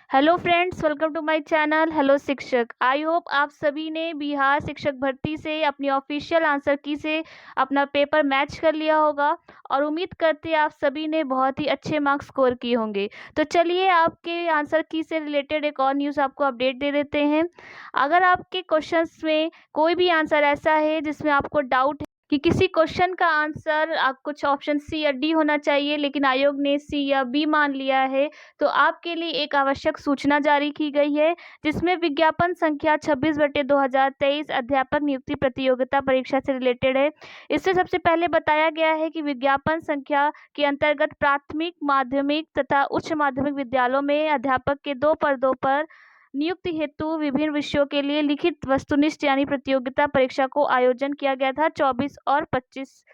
Hello friends, welcome to my channel hello Shikshak. I hope आप सभी ने बिहार शिक्षक भर्ती से अपनी ऑफिशियल आंसर की से अपना पेपर मैच कर लिया होगा और उम्मीद करते हैं आप सभी ने बहुत ही अच्छे मार्क्स स्कोर किए होंगे। तो चलिए आपके आंसर की से रिलेटेड एक और न्यूज़ आपको अपडेट दे देते हैं। अगर आपके क्वेश्चंस में कोई भी आंसर ऐसा है जिसमें आपको डाउट कि किसी क्वेश्चन का आंसर आप कुछ ऑप्शन सी या डी होना चाहिए लेकिन आयोग ने सी या बी मान लिया है, तो आपके लिए एक आवश्यक सूचना जारी की गई है जिसमें विज्ञापन संख्या 26/2023 अध्यापक नियुक्ति प्रतियोगिता परीक्षा से रिलेटेड है। इससे सबसे पहले बताया गया है कि विज्ञापन संख्या के अंतर्गत प्राथमिक, माध्यमिक तथा उच्च माध्यमिक विद्यालयों में अध्यापक के 2 पदों पर नियुक्ति हेतु विभिन्न विषयों के लिए लिखित वस्तुनिष्ठ यानी प्रतियोगिता परीक्षा को आयोजन किया गया था 24 और 25।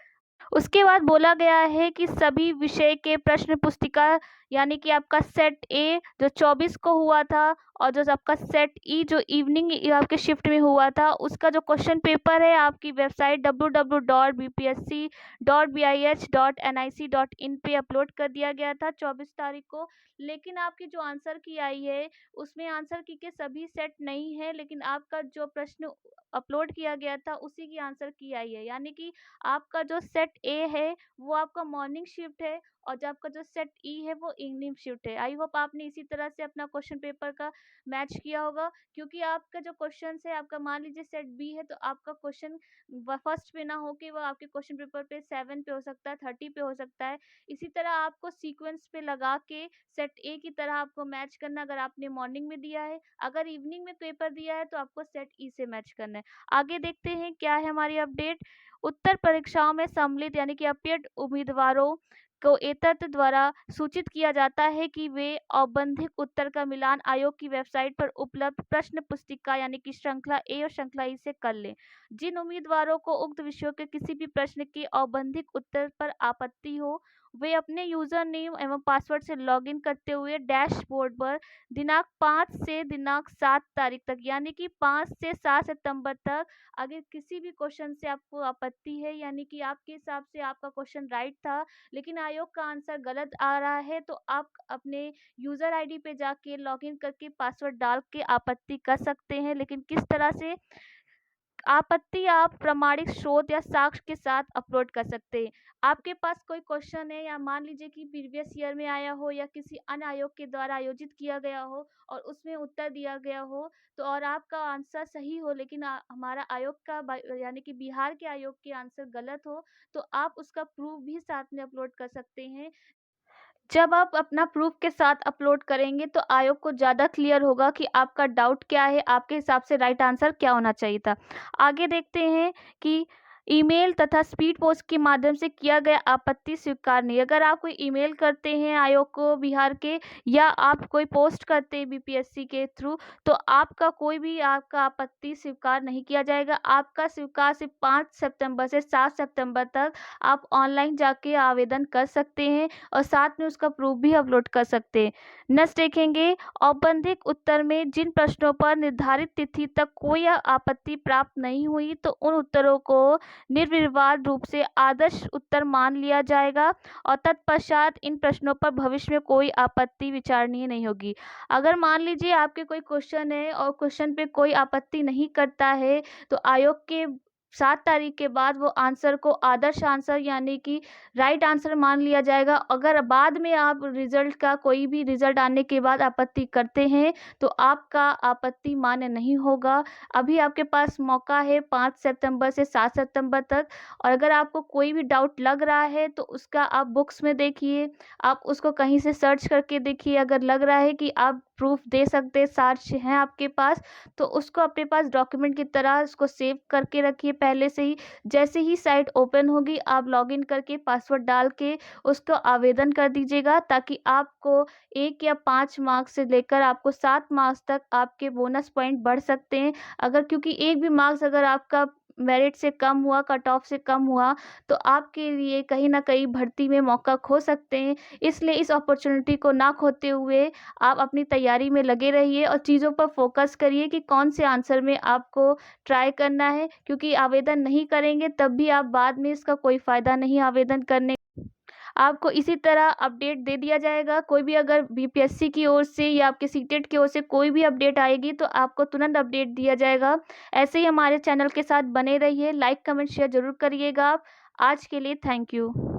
उसके बाद बोला गया है कि सभी विषय के प्रश्न पुस्तिका यानी कि आपका सेट ए जो 24 को हुआ था और जो आपका सेट ई जो इवनिंग आपके शिफ्ट में हुआ था, उसका जो क्वेश्चन पेपर है आपकी वेबसाइट www.bpsc.bih.nic.in पे अपलोड कर दिया गया था 24 तारीख को। लेकिन आपकी जो आंसर की आई है उसमें आंसर की के सभी सेट नहीं है, लेकिन आपका जो प्रश्न अपलोड किया गया था उसी की आंसर की आई है, यानी कि आपका जो सेट ए है वो आपका मॉर्निंग शिफ्ट है और जो आपका जो सेट ई है वो इवनिंग शिफ्ट है। आई होप आपने इसी तरह से अपना क्वेश्चन पेपर का मैच किया होगा, क्योंकि आपका जो क्वेश्चन है आपका मान लीजिए सेट बी है तो आपका क्वेश्चन फर्स्ट पे ना हो के वो आपके क्वेश्चन पेपर पे 7 पे हो सकता है, 30 पे हो सकता है। इसी तरह आपको सीक्वेंस पे लगा के सेट ए की तरह आपको मैच करना, अगर आपने मॉर्निंग में दिया है, अगर इवनिंग में पेपर दिया है तो आपको सेट ई से मैच करना है। आगे देखते हैं क्या है हमारी अपडेट। उत्तर परीक्षाओं में सम्मिलित यानी कि अपीयर्ड उम्मीदवारों को एतत् द्वारा सूचित किया जाता है कि वे औबंधिक उत्तर का मिलान आयोग की वेबसाइट पर उपलब्ध प्रश्न पुस्तिका यानी कि श्रृंखला ए और श्रृंखला ई से कर लें। जिन उम्मीदवारों को उक्त विषयों के किसी भी प्रश्न के औबंधिक उत्तर पर आपत्ति हो, वे अपने यूजर नेम एवं पासवर्ड से लॉगिन करते हुए डैशबोर्ड पर दिनांक 5 से दिनांक 7 तारीख तक यानी कि 5 से 7 सितंबर तक अगर किसी भी क्वेश्चन से आपको आपत्ति है, यानी कि आपके हिसाब से आपका क्वेश्चन राइट था लेकिन आयोग का आंसर गलत आ रहा है, तो आप अपने यूजर आईडी पे जाके लॉगिन करके पासवर्ड डाल के आपत्ति कर सकते हैं। लेकिन किस तरह से आपत्ति आप प्रमाणिक स्रोत या साक्ष्य के साथ अपलोड कर सकते हैं। आपके पास कोई क्वेश्चन है या मान लीजिए कि प्रीवियस ईयर में आया हो या किसी अन्य आयोग के द्वारा आयोजित किया गया हो और उसमें उत्तर दिया गया हो, तो और आपका आंसर सही हो लेकिन हमारा आयोग का यानी कि बिहार के आयोग के आंसर गलत हो, तो आप उसका प्रूफ भी साथ में अपलोड कर सकते हैं। जब आप अपना प्रूफ के साथ अपलोड करेंगे तो आयोग को ज़्यादा क्लियर होगा कि आपका डाउट क्या है, आपके हिसाब से राइट आंसर क्या होना चाहिए था। आगे देखते हैं कि ईमेल तथा स्पीड पोस्ट के माध्यम से किया गया आपत्ति स्वीकार नहीं। अगर आप कोई ईमेल करते हैं आयोग को बिहार के या आप कोई पोस्ट करते हैं बीपीएससी के थ्रू, तो आपका कोई भी आपका आपत्ति स्वीकार नहीं किया जाएगा। आपका स्वीकार सिर्फ 5 सितंबर से 7 सितंबर तक आप ऑनलाइन जाके आवेदन कर सकते हैं और साथ में उसका प्रूफ भी अपलोड कर सकते हैं। नेक्स्ट देखेंगे, औपबंधिक उत्तर में जिन प्रश्नों पर निर्धारित तिथि तक कोई आपत्ति प्राप्त नहीं हुई तो उन उत्तरों को निर्विवाद रूप से आदर्श उत्तर मान लिया जाएगा और तत्पश्चात इन प्रश्नों पर भविष्य में कोई आपत्ति विचारणीय नहीं होगी। अगर मान लीजिए आपके कोई क्वेश्चन है और क्वेश्चन पे कोई आपत्ति नहीं करता है, तो आयोग के 7 तारीख के बाद वो आंसर को आदर्श आंसर यानी कि राइट आंसर मान लिया जाएगा। अगर बाद में आप रिजल्ट का कोई भी रिजल्ट आने के बाद आपत्ति करते हैं तो आपका आपत्ति मान्य नहीं होगा। अभी आपके पास मौका है 5 सितंबर से 7 सितंबर तक, और अगर आपको कोई भी डाउट लग रहा है तो उसका आप बुक्स में देखिए, आप उसको कहीं से सर्च करके देखिए। अगर लग रहा है कि आप प्रूफ दे सकते हैं, साक्ष्य हैं आपके पास, तो उसको अपने पास डॉक्यूमेंट की तरह उसको सेव करके रखिए पहले से ही। जैसे ही साइट ओपन होगी आप लॉगिन करके पासवर्ड डाल के उसको आवेदन कर दीजिएगा, ताकि आपको 1 या 5 मार्क्स से लेकर आपको 7 मार्क्स तक आपके बोनस पॉइंट बढ़ सकते हैं। अगर क्योंकि एक भी मार्क्स अगर आपका मेरिट से कम हुआ, कट ऑफ से कम हुआ, तो आपके लिए कहीं न कहीं भर्ती में मौका खो सकते हैं। इसलिए इस अपॉर्चुनिटी को ना खोते हुए आप अपनी तैयारी में लगे रहिए और चीज़ों पर फोकस करिए कि कौन से आंसर में आपको ट्राई करना है, क्योंकि आवेदन नहीं करेंगे तब भी आप बाद में इसका कोई फ़ायदा नहीं आवेदन करने। आपको इसी तरह अपडेट दे दिया जाएगा। कोई भी अगर बीपीएससी की ओर से या आपके सीटेट की ओर से कोई भी अपडेट आएगी तो आपको तुरंत अपडेट दिया जाएगा। ऐसे ही हमारे चैनल के साथ बने रहिए, लाइक, कमेंट, शेयर ज़रूर करिएगा। आज के लिए थैंक यू।